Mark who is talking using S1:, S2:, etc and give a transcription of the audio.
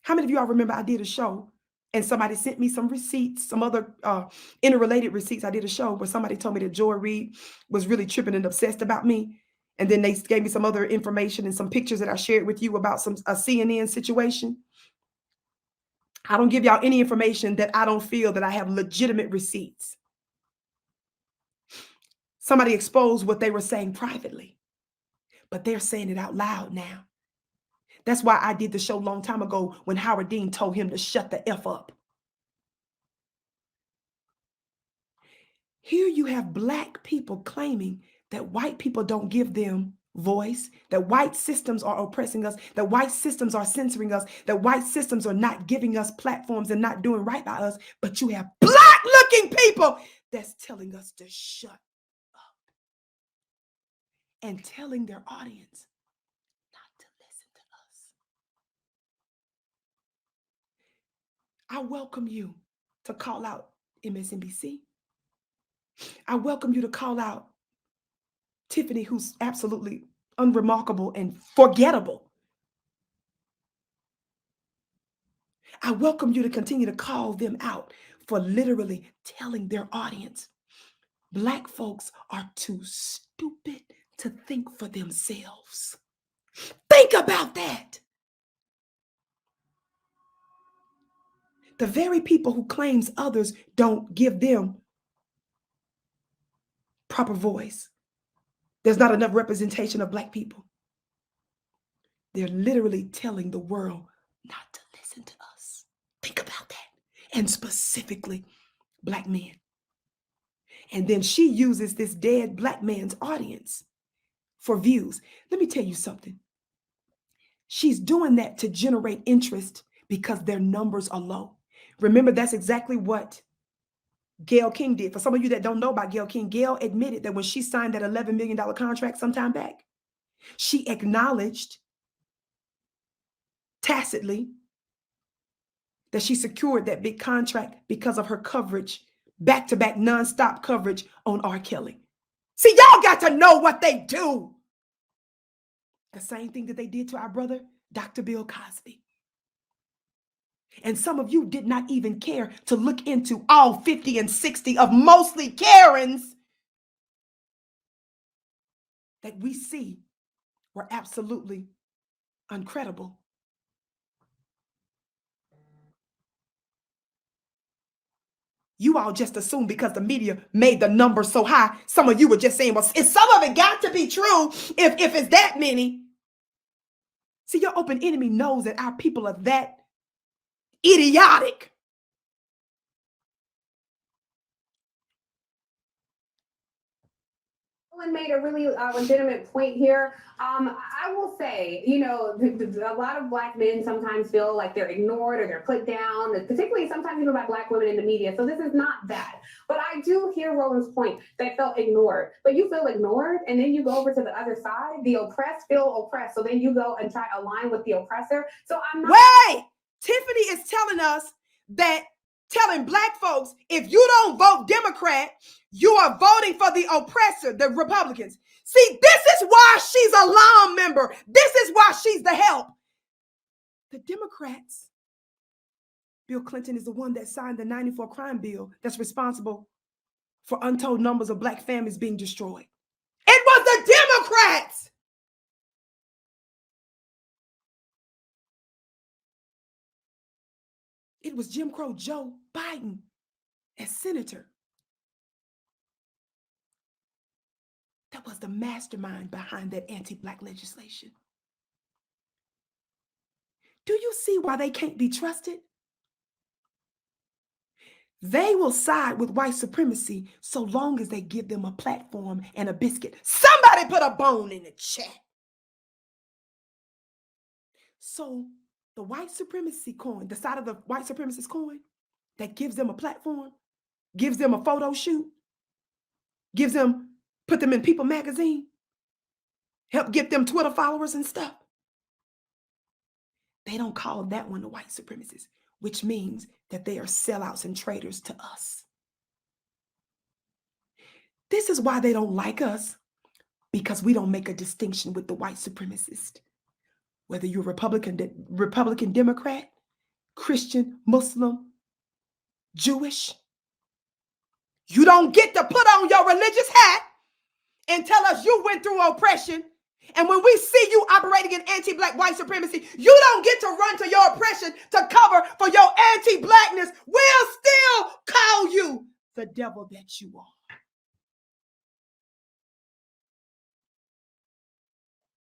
S1: How many of y'all remember I did a show and somebody sent me some receipts, some other interrelated receipts? I did a show where somebody told me that Joy Reid was really tripping and obsessed about me. And then they gave me some other information and some pictures that I shared with you about a CNN situation. I don't give y'all any information that I don't feel that I have legitimate receipts. Somebody exposed what they were saying privately, but they're saying it out loud now. That's why I did the show a long time ago when Howard Dean told him to shut the F up. Here you have Black people claiming that white people don't give them voice, that white systems are oppressing us, that white systems are censoring us, that white systems are not giving us platforms and not doing right by us. But you have Black-looking people that's telling us to shut up and telling their audience not to listen to us. I welcome you to call out MSNBC. I welcome you to call out Tiffany, who's absolutely unremarkable and forgettable. I welcome you to continue to call them out for literally telling their audience, Black folks are too stupid to think for themselves. Think about that. The very people who claims others don't give them proper voice. There's not enough representation of Black people. They're literally telling the world not to listen to us. Think about that. And specifically Black men. And then she uses this dead Black man's audience for views. Let me tell you something. She's doing that to generate interest because their numbers are low. Remember, that's exactly what Gayle King did. For some of you that don't know about Gayle King, Gayle admitted that when she signed that $11 million contract sometime back, she acknowledged tacitly that she secured that big contract because of her coverage, back-to-back nonstop coverage on R. Kelly. See, y'all got to know what they do. The same thing that they did to our brother, Dr. Bill Cosby. And some of you did not even care to look into all 50 and 60 of mostly Karens that we see were absolutely uncredible. You all just assumed because the media made the number so high, some of you were just saying, well, if some of it got to be true, if it's that many. See, your open enemy knows that our people are that idiotic.
S2: Made a really legitimate point here. I will say, you know, a lot of Black men sometimes feel like they're ignored or they're put down, particularly sometimes even by Black women in the media. So this is not that. But I do hear Roland's point that felt ignored. But you feel ignored, and then you go over to the other side. The oppressed feel oppressed. So then you go and try to align with the oppressor. So I'm not.
S1: Wait! Tiffany is telling us that, telling Black folks, if you don't vote Democrat, you are voting for the oppressor, the Republicans. See, this is why she's a LOM member. This is why she's the help. The Democrats, Bill Clinton is the one that signed the 94 crime bill that's responsible for untold numbers of Black families being destroyed. It was the Democrats. It was Jim Crow Joe Biden as senator that was the mastermind behind that anti-Black legislation. Do you see why they can't be trusted? They will side with white supremacy so long as they give them a platform and a biscuit. Somebody put a bone in the chat. So the white supremacy coin, the side of the white supremacist coin that gives them a platform, gives them a photo shoot, put them in People magazine, help get them Twitter followers and stuff. They don't call that one the white supremacists, which means that they are sellouts and traitors to us. This is why they don't like us, because we don't make a distinction with the white supremacist. Whether you're Republican, Democrat, Christian, Muslim, Jewish. You don't get to put on your religious hat and tell us you went through oppression. And when we see you operating in anti-Black white supremacy, you don't get to run to your oppression to cover for your anti-Blackness. We'll still call you the devil that you are.